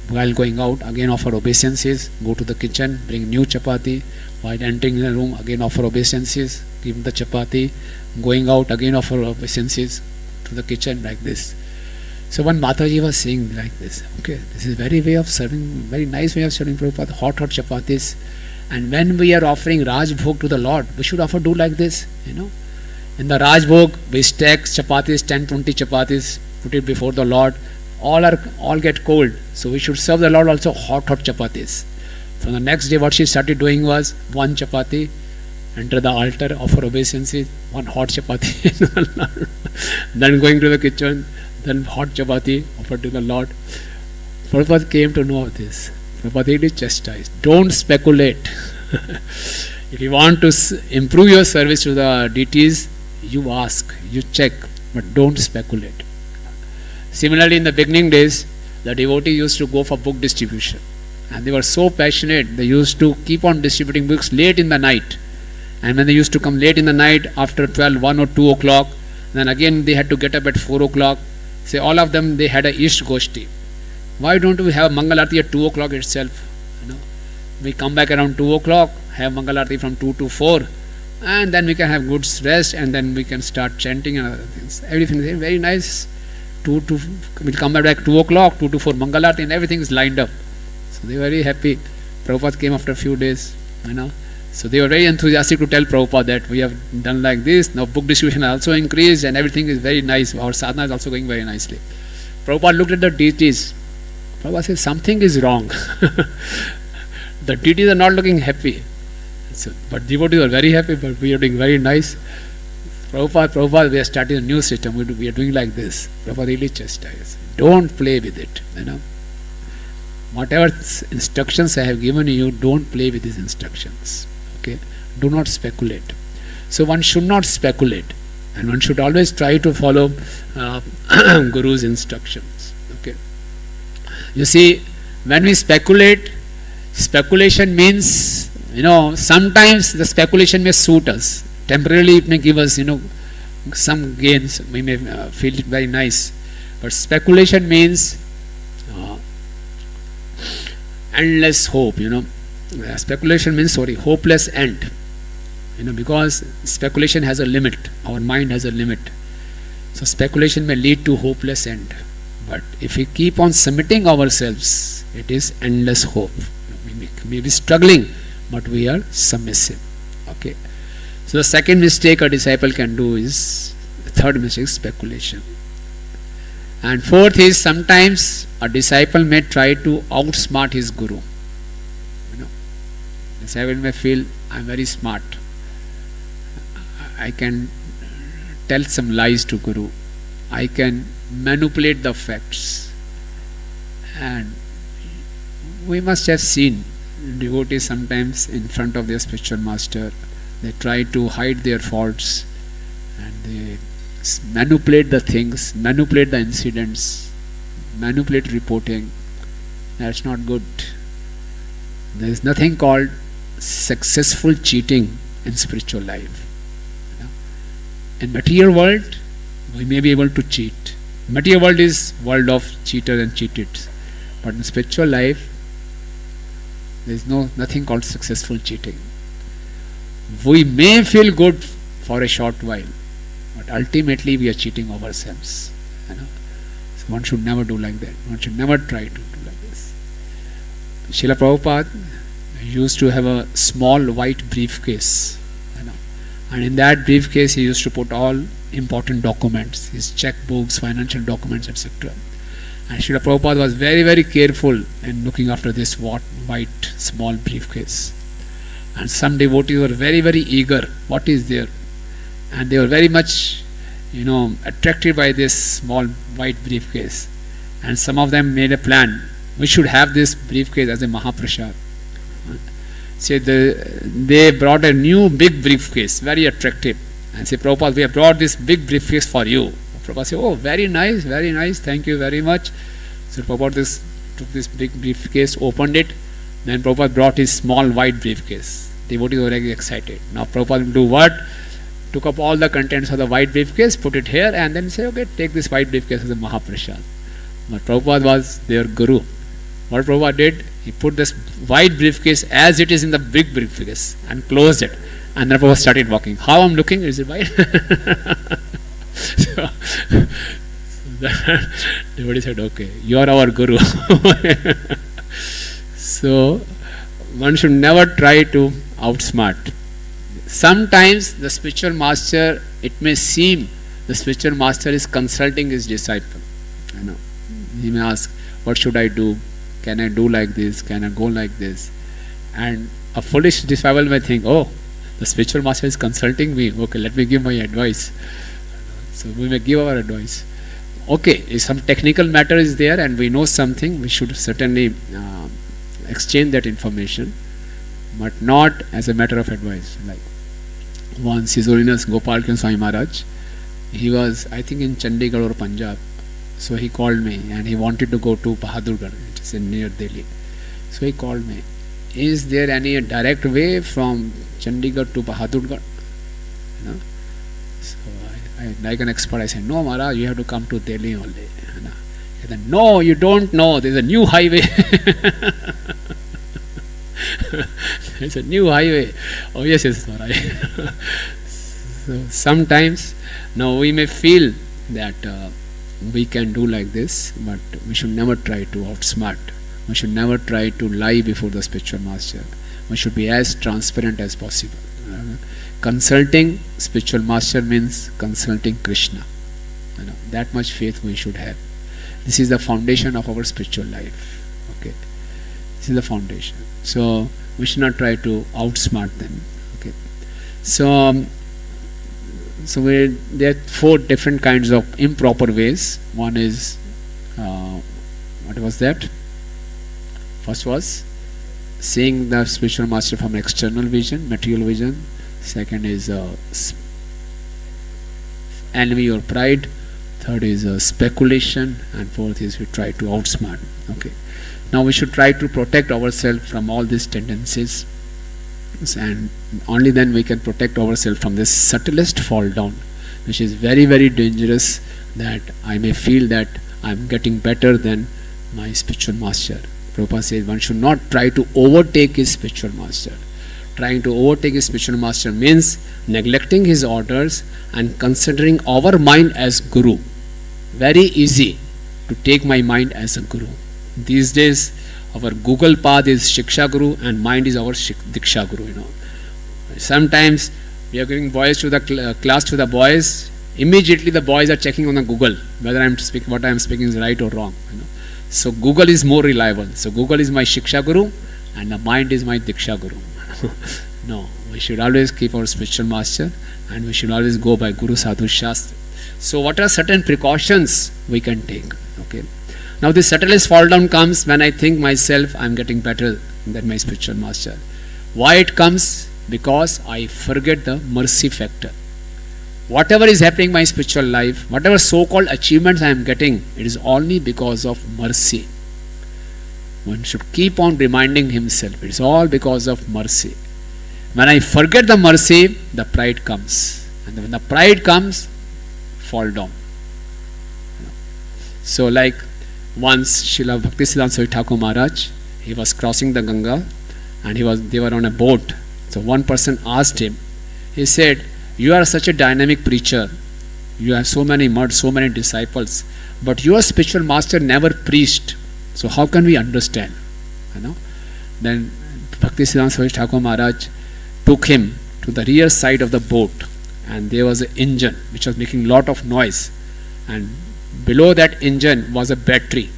While going out, again offer obeisances, go to the kitchen, bring new chapati. While entering the room, again offer obeisances, give the chapati. Going out, again offer obeisances to the kitchen, like this. So one Mataji was saying like this, okay, this is very nice way of serving Prabhupada, hot chapatis. And when we are offering Raj Bhog to the Lord, we should do like this, In the Raj Bhog, we stack chapatis, 10-20 chapatis, put it before the Lord. All get cold. So we should serve the Lord also hot chapatis. From the next day, what she started doing was one chapati, enter the altar, offer obeisances, one hot chapati, then going to the kitchen, then hot chapati, offer to the Lord. Prabhupada came to know of this. Prabhupada is chastised. Don't speculate. If you want to improve your service to the deities, you ask, you check, but don't speculate. Similarly, in the beginning days, the devotees used to go for book distribution. And they were so passionate, they used to keep on distributing books late in the night. And when they used to come late in the night, after 12, 1 or 2 o'clock, then again they had to get up at 4 o'clock. Say all of them, they had a Ishta Goshti. Why don't we have Mangal Arati at 2 o'clock itself? We come back around 2 o'clock, have Mangal Arati from 2 to 4, and then we can have good rest, and then we can start chanting and other things. Everything is very nice. We'll come back 2 o'clock, 2 to 4 Mangal Arati, and everything is lined up. So they were very happy. Prabhupada came after a few days, So they were very enthusiastic to tell Prabhupada that we have done like this. Now book distribution has also increased and everything is very nice. Our sadhana is also going very nicely. Prabhupada looked at the deities. Prabhupada said, something is wrong. The deities are not looking happy. So, but devotees are very happy, but we are doing very nice. Prabhupada, we are starting a new system. We are doing like this. Prabhupada really chastised. Don't play with it. Whatever instructions I have given you, don't play with these instructions. Okay? Do not speculate. So one should not speculate, and one should always try to follow Guru's instructions. Okay? You see, when we speculate, speculation means, sometimes the speculation may suit us. Temporarily it may give us, some gains. We may feel it very nice. But speculation means endless hope, Speculation means, hopeless end. Because speculation has a limit. Our mind has a limit. So speculation may lead to hopeless end. But if we keep on submitting ourselves, it is endless hope. We may be struggling, but we are submissive. Okay. So the second mistake a disciple can do is, the third mistake, speculation. And fourth is, sometimes a disciple may try to outsmart his guru. Disciple may feel, I am very smart. I can tell some lies to guru. I can manipulate the facts. And we must have seen devotees sometimes in front of their spiritual master, they try to hide their faults and they manipulate the things, manipulate the incidents, manipulate reporting. That's not good. There is nothing called successful cheating in spiritual life. In material world, we may be able to cheat. Material world is world of cheaters and cheated. But in spiritual life, there is nothing called successful cheating. We may feel good for a short while, but ultimately we are cheating ourselves. So one should never do like that. One should never try to do like this. Srila Prabhupada used to have a small white briefcase, and in that briefcase he used to put all important documents, his checkbooks, financial documents, etc. And Srila Prabhupada was very, very careful in looking after this white small briefcase. And some devotees were very, very eager, what is there? And they were very much, attracted by this small white briefcase. And some of them made a plan, we should have this briefcase as a Mahaprasad. So they brought a new big briefcase, very attractive. And say, Prabhupada, we have brought this big briefcase for you. Prabhupada said, oh, very nice, thank you very much. So Prabhupada took this big briefcase, opened it. Then Prabhupada brought his small white briefcase. Devotees were very excited. Now Prabhupada will do what? Took up all the contents of the white briefcase, put it here, and then say, okay, take this white briefcase as a Mahaprasad. But Prabhupada was their guru. What Prabhupada did? He put this white briefcase as it is in the big briefcase and closed it. And then Prabhupada started walking. How I'm looking? Is it white? so the devotee said, okay, you are our guru. So one should never try to outsmart. Sometimes the spiritual master, it may seem the spiritual master is consulting his disciple. He may ask, what should I do? Can I do like this? Can I go like this? And a foolish disciple may think, oh, the spiritual master is consulting me. Okay, let me give my advice. So we may give our advice. Okay, if some technical matter is there and we know something, we should certainly exchange that information, but not as a matter of advice. Like once His Holiness Gopal Kiran Swami Maharaj, he was, I think, in Chandigarh or Punjab. So he called me and he wanted to go to Bahadurgarh, which is near Delhi. So he called me. Is there any direct way from Chandigarh to Bahadurgarh? So I, like an expert, I said, no Maharaj, you have to come to Delhi only. He said, no, you don't know, there is a new highway. It's a new highway. Oh yes, Maharaj. So sometimes, now we may feel that we can do like this, but we should never try to outsmart. We should never try to lie before the spiritual master. We should be as transparent as possible. Consulting spiritual master means consulting Krishna. That much faith we should have. This is the foundation of our spiritual life. Okay, this is the foundation. So we should not try to outsmart them. Okay, so there are 4 different kinds of improper ways. One is, what was that? First was seeing the spiritual master from external vision, material vision. Second is envy or pride. Third is speculation. And fourth is we try to outsmart. Okay. Now we should try to protect ourselves from all these tendencies. And only then we can protect ourselves from this subtlest fall down, which is very, very dangerous, that I may feel that I am getting better than my spiritual master. Prabhupada says one should not try to overtake his spiritual master. Trying to overtake his spiritual master means neglecting his orders and considering our mind as guru. Very easy to take my mind as a guru. These days, our Google path is Shiksha Guru and mind is our Diksha Guru. Sometimes we are giving voice to the class to the boys. Immediately the boys are checking on the Google whether what I am speaking is right or wrong. So Google is more reliable. So Google is my Shiksha Guru and the mind is my Diksha Guru. No, we should always keep our spiritual master and we should always go by Guru Sadhu Shastra. So what are certain precautions we can take? Okay. Now the subtlest fall down comes when I think myself I'm getting better than my spiritual master. Why it comes? Because I forget the mercy factor. Whatever is happening in my spiritual life, whatever so-called achievements I am getting, it is only because of mercy. One should keep on reminding himself, it is all because of mercy. When I forget the mercy, the pride comes. And when the pride comes, fall down. So like once Srila Bhaktisiddhanta Swami Thakur Maharaj, he was crossing the Ganga and they were on a boat. So one person asked him, he said, you are such a dynamic preacher, you have so many mud, so many disciples, but your spiritual master never preached, so how can we understand? Then Bhaktisiddhanta Swami Thakur Maharaj took him to the rear side of the boat, and there was an engine which was making lot of noise, and below that engine was a battery.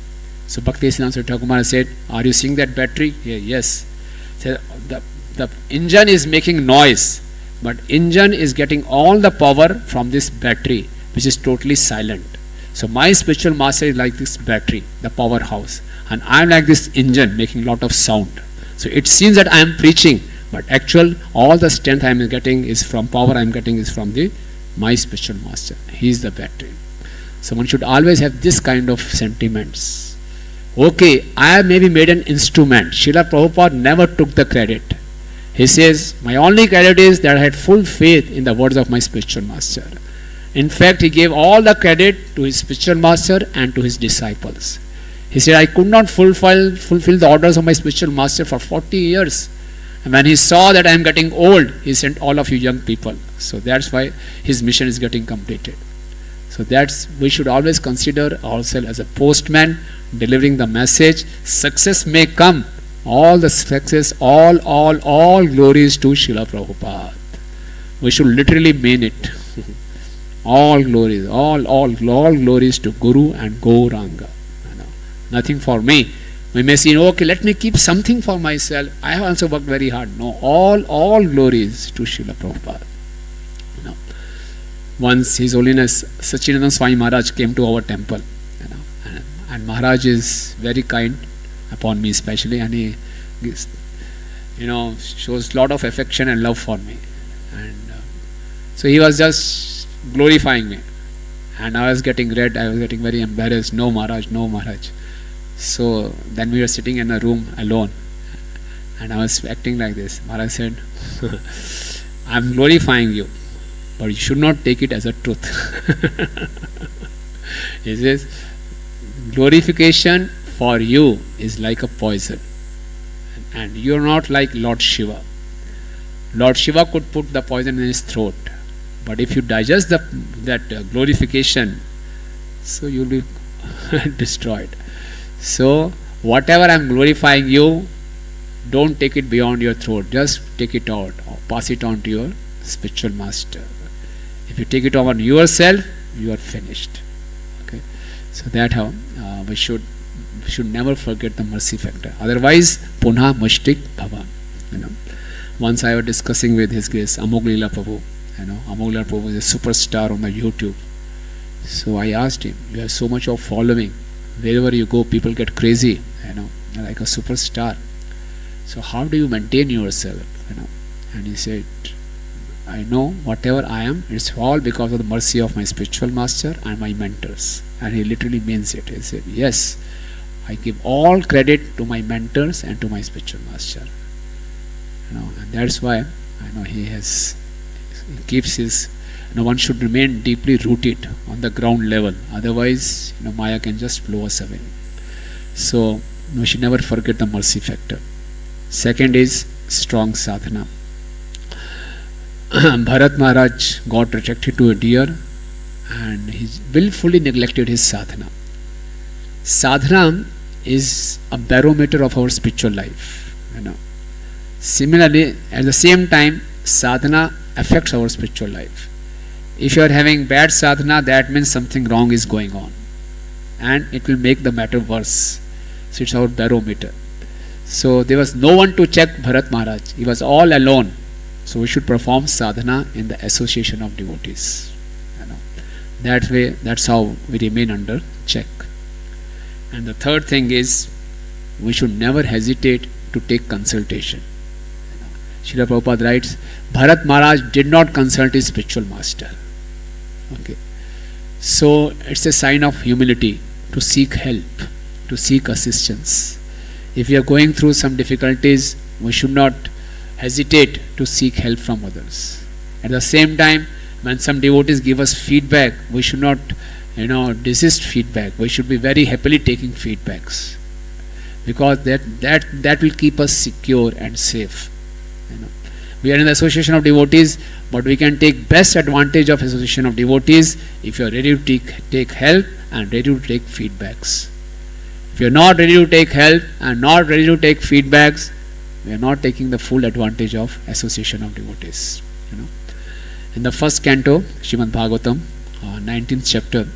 So Bhaktisiddhanta Swami Thakur Maharaj said, are you seeing that battery? Yeah, yes. So the engine is making noise, but engine is getting all the power from this battery, which is totally silent. So my spiritual master is like this battery, the powerhouse, and I am like this engine making lot of sound. So it seems that I am preaching, but actual all the strength I am getting is from power I am getting is from my spiritual master. He is the battery. So one should always have this kind of sentiments. Okay, I have maybe made an instrument. Srila Prabhupada never took the credit. He says, my only credit is that I had full faith in the words of my spiritual master. In fact, he gave all the credit to his spiritual master and to his disciples. He said, I could not fulfill the orders of my spiritual master for 40 years. And when he saw that I am getting old, he sent all of you young people. So that's why his mission is getting completed. So we should always consider ourselves as a postman delivering the message. Success may come. All the success, all glories to Srila Prabhupada. We should literally mean it. All glories, all glories to Guru and Gauranga. Nothing for me. We may say, okay, let me keep something for myself. I have also worked very hard. No, all glories to Srila Prabhupada. Once His Holiness Sachidananda Swami Maharaj came to our temple, and Maharaj is very kind upon me especially, and he shows lot of affection and love for me, and so he was just glorifying me, and I was getting red, I was getting very embarrassed. No Maharaj, no Maharaj. So then we were sitting in a room alone, and I was acting like this. Maharaj said, I am glorifying you, but you should not take it as a truth. He says, glorification for you is like a poison, and you are not like Lord Shiva. Lord Shiva could put the poison in his throat, but if you digest that glorification, so you will be destroyed. So whatever I am glorifying you, don't take it beyond your throat, just take it out or pass it on to your spiritual master. If you take it on yourself, you are finished. Okay, so that how we should never forget the mercy factor. Otherwise, punha mushtik bhava. Once I was discussing with His Grace Amog Leela Prabhu. Amog Leela Prabhu is a superstar on the YouTube. So I asked him, you have so much of following. Wherever you go, people get crazy. Like a superstar. So how do you maintain yourself? And he said, I know whatever I am, it's all because of the mercy of my spiritual master and my mentors. And he literally means it. He said, yes, I give all credit to my mentors and to my spiritual master. And that's why I know he keeps his. One should remain deeply rooted on the ground level. Otherwise, Maya can just blow us away. So we should never forget the mercy factor. Second is strong sadhana. Bharat Maharaj got attracted to a deer, and he willfully neglected his sadhana. Sadhana is a barometer of our spiritual life. Similarly, at the same time, sadhana affects our spiritual life. If you are having bad sadhana, that means something wrong is going on, and it will make the matter worse. So it's our barometer. So there was no one to check Bharat Maharaj. He was all alone. So we should perform sadhana in the association of devotees. That way, that's how we remain under check. And the third thing is, we should never hesitate to take consultation. Srila Prabhupada writes, Bharat Maharaj did not consult his spiritual master. Okay. So it's a sign of humility to seek help, to seek assistance. If we are going through some difficulties, we should not hesitate to seek help from others. At the same time, when some devotees give us feedback, we should not desist feedback. We should be very happily taking feedbacks, because that will keep us secure and safe. We are in the association of devotees, but we can take best advantage of association of devotees if you are ready to take help and ready to take feedbacks. If you are not ready to take help and not ready to take feedbacks, we are not taking the full advantage of association of devotees. In the first canto, Srimad Bhagavatam, 19th chapter,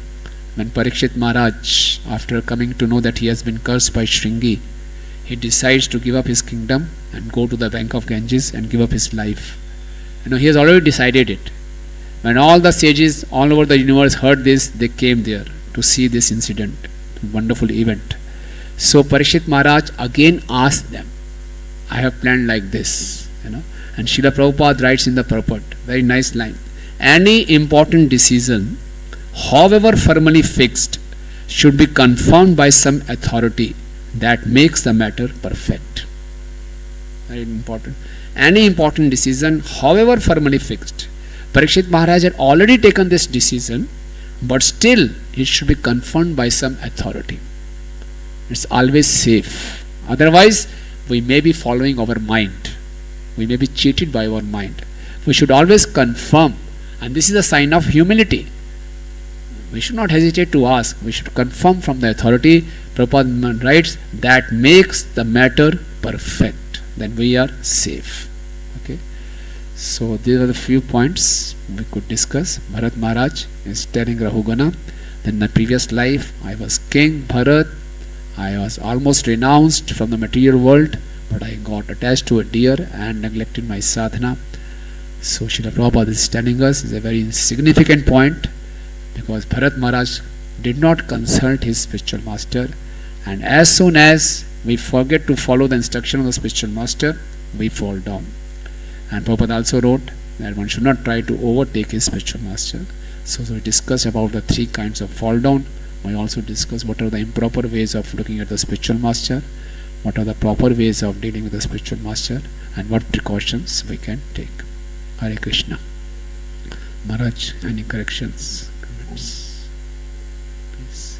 when Parikshit Maharaj, after coming to know that he has been cursed by Shringi, he decides to give up his kingdom and go to the bank of Ganges and give up his life. He has already decided it. When all the sages all over the universe heard this, they came there to see this incident, wonderful event. So Parikshit Maharaj again asked them, I have planned like this, And Srila Prabhupada writes in the purport, very nice line, any important decision, however firmly fixed, should be confirmed by some authority that makes the matter perfect. Very important. Any important decision, however firmly fixed. Parikshit Maharaj had already taken this decision, but still it should be confirmed by some authority. It's always safe. Otherwise, we may be following our mind. We may be cheated by our mind. We should always confirm, and this is a sign of humility. We should not hesitate to ask. We should confirm from the authority. Prabhupada writes, that makes the matter perfect. Then we are safe. Okay. So these are the few points we could discuss. Bharat Maharaj is telling Rahugana, in the previous life I was king Bharat. I was almost renounced from the material world, but I got attached to a deer and neglected my sadhana. So Srila Prabhupada is telling us, is a very significant point, because Bharat Maharaj did not consult his spiritual master, and as soon as we forget to follow the instruction of the spiritual master, we fall down. And Prabhupada also wrote that one should not try to overtake his spiritual master. So we discussed about the three kinds of fall down. We also discussed what are the improper ways of looking at the spiritual master, what are the proper ways of dealing with the spiritual master, and what precautions we can take. Hare Krishna. Maharaj, any corrections, comments? Please.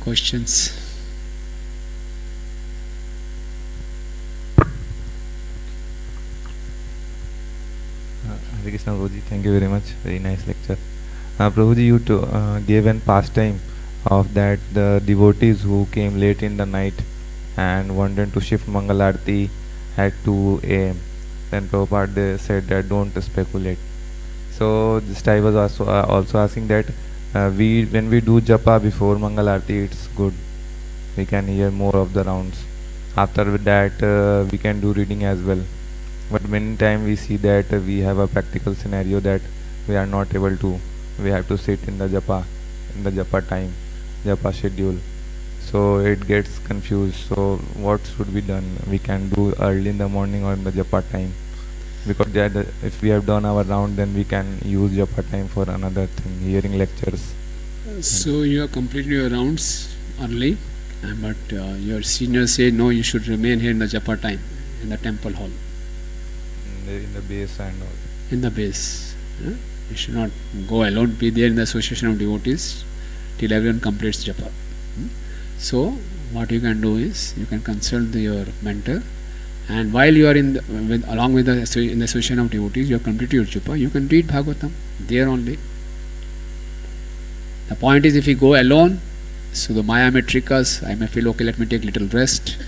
Questions? Hare Krishna Prabhuji, thank you very much. Very nice lecture. Prabhuji, you gave an pastime of that the devotees who came late in the night and wanted to shift Mangal Aarti at 2 a.m. Then Prabhupada said that don't speculate. So just I was also asking that when we do japa before Mangal Aarti, it's good. We can hear more of the rounds. After that, we can do reading as well. But many times we see that we have a practical scenario that we are not able to. We have to sit in the japa time, japa schedule. So it gets confused. So what should be done? We can do early in the morning or in the japa time. Because if we have done our round, then we can use japa time for another thing, hearing lectures. So you have completed your rounds early, but your seniors say no, you should remain here in the japa time, in the temple hall. In the base and all. In the base. You should not go alone, be there in the association of devotees till everyone completes japa. So what you can do is, you can consult your mentor, and while you are in the association of devotees, you have completed your japa, you can read Bhagavatam there only. The point is, if you go alone, so the Maya may trick us. I may feel, okay, let me take little rest,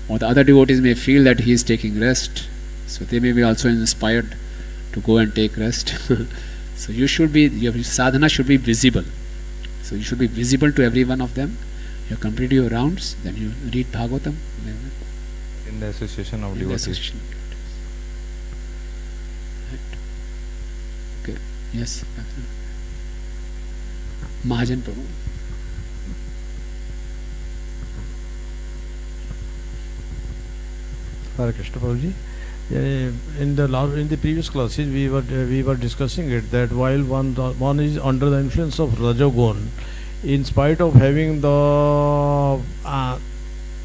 or the other devotees may feel that he is taking rest, so they may be also inspired to go and take rest. So your sadhana should be visible. So you should be visible to every one of them. You complete your rounds, then you read Bhagavatam. In the association of devotees. Right. Okay. Yes. Mahajan Prabhu. Hare Krishna Prabhuji. In the previous classes we were discussing it, that while one is under the influence of Rajogun, in spite of having the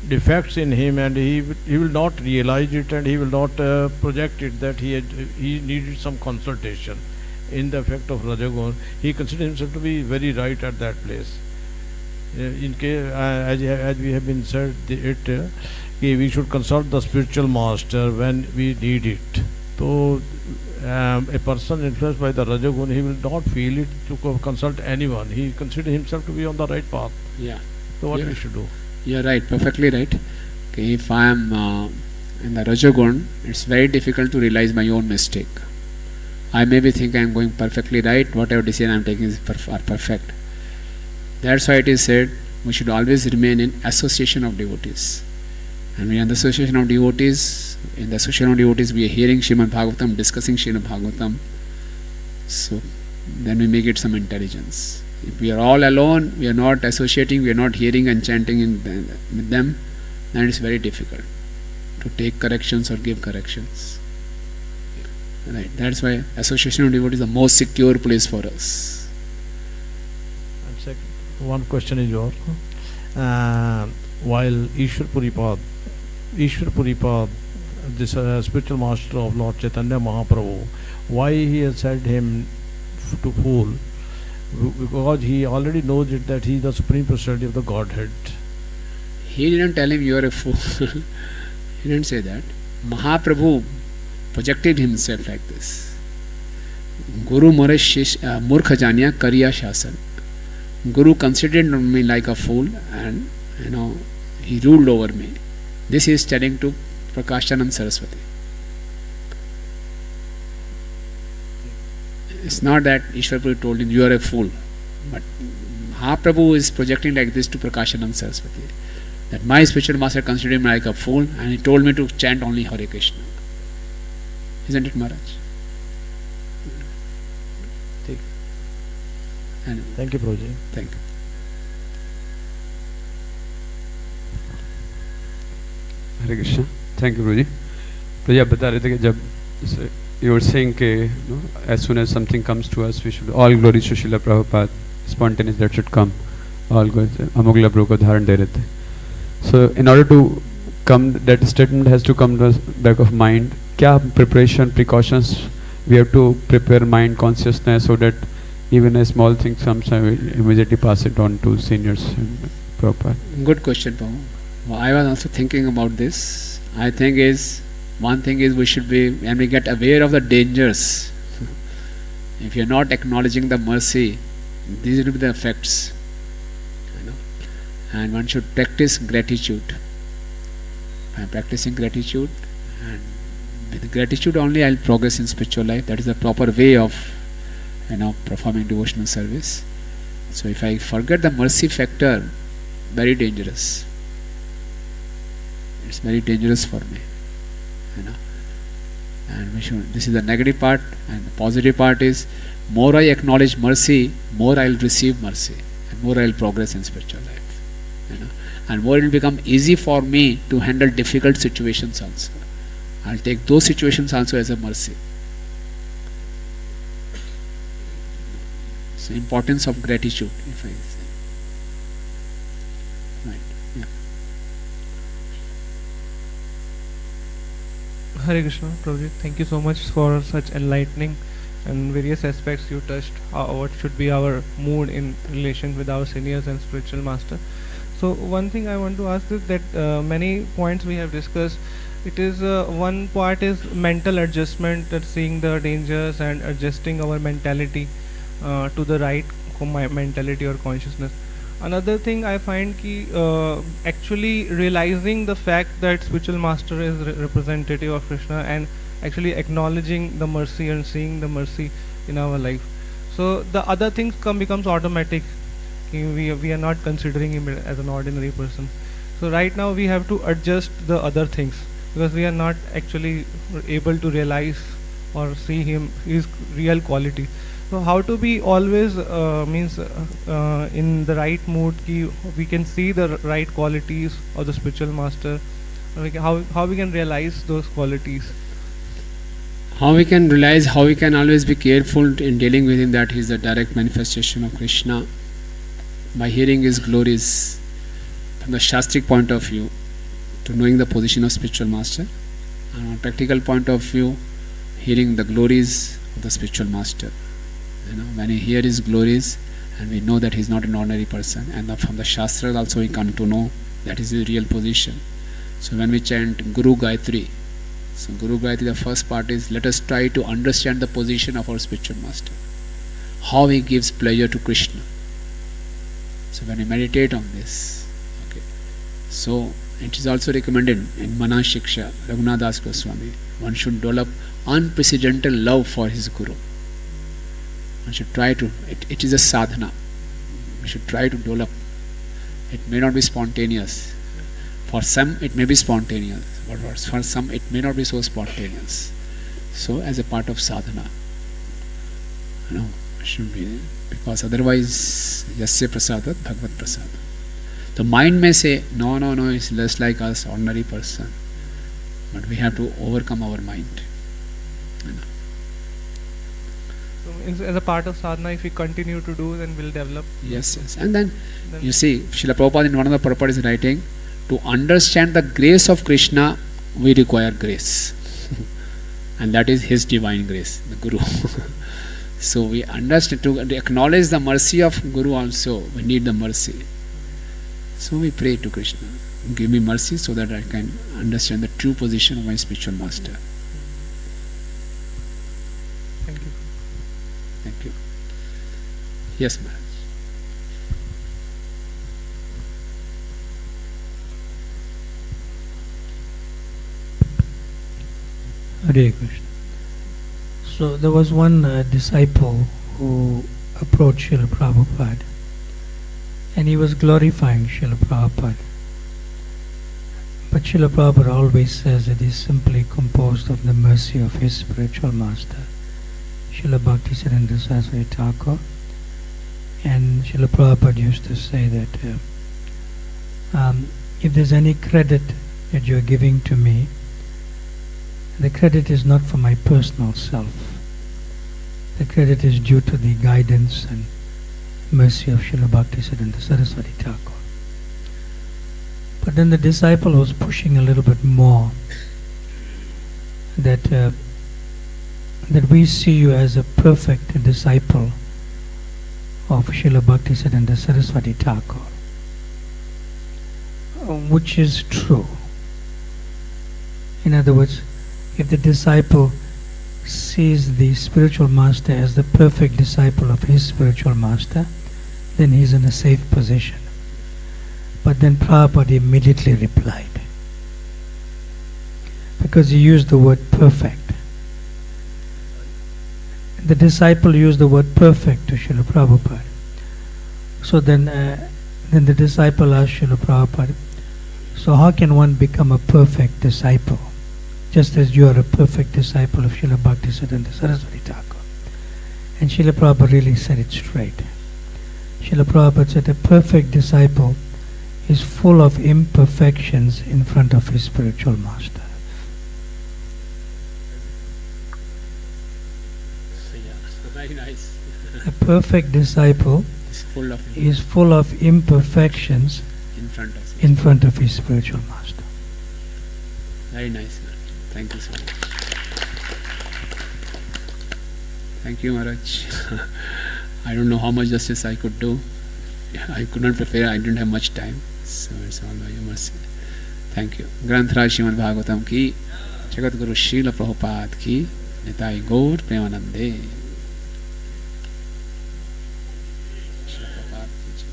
defects in him, and he will not realize it, and he will not project it, that he needed some consultation. In the effect of Rajogun, he considered himself to be very right at that place. In case, as we have been said, we should consult the spiritual master when we need it. So a person influenced by the Rajogun, he will not feel it to consult anyone. He considers himself to be on the right path. Yeah. So what Yeah. we should do? You're right, perfectly right. Okay, if I am in the Rajogun, it's very difficult to realize my own mistake. I maybe think I am going perfectly right, whatever decision I am taking is perfect. That's why it is said we should always remain in association of devotees. And we are in the association of devotees. In the association of devotees, we are hearing Srimad Bhagavatam, discussing Srimad Bhagavatam. So then we may get some intelligence. If we are all alone, we are not associating, we are not hearing and chanting with them, then it's very difficult to take corrections or give corrections. Right. That's why association of devotees is the most secure place for us. And second, one question is yours. While Ishwar Puripad, this spiritual master of Lord Chaitanya Mahaprabhu, why he has said him to fool? Because he already knows it, that he is the supreme personality of the Godhead. He didn't tell him you are a fool. He didn't say that. Mahaprabhu projected himself like this. Guru Murkha Janya Kariya Shasan. Guru considered me like a fool, and he ruled over me. This he is telling to Prakashanand Saraswati. It's not that Ishwarpuri told him you are a fool, but Mahaprabhu is projecting like this to Prakashanand Saraswati, that my spiritual master considered me like a fool, and he told me to chant only Hare Krishna. Isn't it, Maharaj? Thank you, Prabhuji. Thank you. Hare Krishna. Thank you Guruji. तो ये आप बता रहे थे कि जब you were saying कि as soon as something comes to us we should all glories to Srila Prabhupada, spontaneous that should come, all glories. अमोघ प्रभु को धारण दे रहे थे. So in order to come, that statement has to come to the back of mind. क्या preparation precautions we have to prepare mind consciousness so that even a small thing comes I will immediately pass it on to seniors and Prabhupada. Good question, Prabhu. Well, I was also thinking about this. I think one thing is we should be, when we get aware of the dangers, if you are not acknowledging the mercy, these will be the effects. And one should practice gratitude. By practicing gratitude, and with gratitude only I will progress in spiritual life. That is the proper way of performing devotional service. So if I forget the mercy factor, very dangerous. It's very dangerous for me. And this is the negative part, and the positive part is more I acknowledge mercy, more I will receive mercy, and more I will progress in spiritual life. And more it will become easy for me to handle difficult situations also. I will take those situations also as a mercy. So importance of gratitude, if I say. Right. Yeah. Hare Krishna, Prabhuji. Thank you so much for such enlightening and various aspects you touched. What should be our mood in relation with our seniors and spiritual master. So one thing I want to ask is that many points we have discussed. It is one part is mental adjustment, that seeing the dangers and adjusting our mentality to the right mentality or consciousness. Another thing I find actually realizing the fact that spiritual master is representative of Krishna, and actually acknowledging the mercy and seeing the mercy in our life. So the other things becomes automatic. We are not considering him as an ordinary person. So right now we have to adjust the other things, because we are not actually able to realize or see his real quality. So how to be always means in the right mood ki we can see the right qualities of the spiritual master, like how we can realize those qualities. How we can realize, how we can always be careful in dealing with him, that he is the direct manifestation of Krishna. By hearing his glories from the Shastric point of view, to knowing the position of spiritual master, and on a practical point of view, hearing the glories of the spiritual master. When we hear his glories, and we know that he is not an ordinary person, and from the Shastras also we come to know that is his real position. So when we chant Guru Gayatri, so Guru Gayatri, the first part is, let us try to understand the position of our spiritual master, how he gives pleasure to Krishna. So when we meditate on this, okay, so it is also recommended in Mana Shiksha, Raghunath Das Goswami, one should develop unprecedented love for his Guru. One should try to, it is a sadhana, we should try to develop. It may not be spontaneous. For some it may be spontaneous, but for some it may not be so spontaneous. So as a part of sadhana, should be, because otherwise Yasya Prasadat Bhagavad Prasad. The mind may say, no, it's less like us, ordinary person. But we have to overcome our mind. So as a part of sadhana, if we continue to do, then we'll develop. Yes. And then you see, Srila Prabhupada in one of the purport is writing, to understand the grace of Krishna, we require grace. And that is his divine grace, the Guru. So we understand, to acknowledge the mercy of Guru also, we need the mercy. So we pray to Krishna, give me mercy so that I can understand the true position of my spiritual master. Thank you. Thank you. Yes, Maharaj. Hare Krishna. So there was one disciple who approached Srila Prabhupada, and he was glorifying Srila Prabhupada. But Srila Prabhupada always says that he is simply composed of the mercy of his spiritual master, Srila Bhaktisiddhanta Saraswati Thakur. And Srila Prabhupada used to say that if there's any credit that you're giving to me, the credit is not for my personal self. The credit is due to the guidance and mercy of Srila Bhaktisiddhanta Saraswati Thakur. But then the disciple was pushing a little bit more, that we see you as a perfect disciple of Srila Bhaktisiddhanta Saraswati Thakur, which is true. In other words, if the disciple sees the spiritual master as the perfect disciple of his spiritual master, then he's in a safe position. But then Prabhupada immediately replied, because he used the word perfect. The disciple used the word perfect to Srila Prabhupada. So then the disciple asked Srila Prabhupada, so how can one become a perfect disciple? Just as you are a perfect disciple of Srila Bhaktisiddhanta Saraswati Thakur. And Srila Prabhupada really said it straight. Srila Prabhupada said a perfect disciple is full of imperfections in front of his spiritual master. Very nice. A perfect disciple is full of imperfections in front of his spiritual master. Very nice. Thank you so much. Thank you, Maharaj. I don't know how much justice I could do. I could not prepare, I didn't have much time. So it's all by your mercy. Thank you. Granth Raj Srimad Bhagavatam ki, Jagat Guru Srila Prabhupada ki, Nitai Gaur Premanande. Srila Prabhupada ki jai.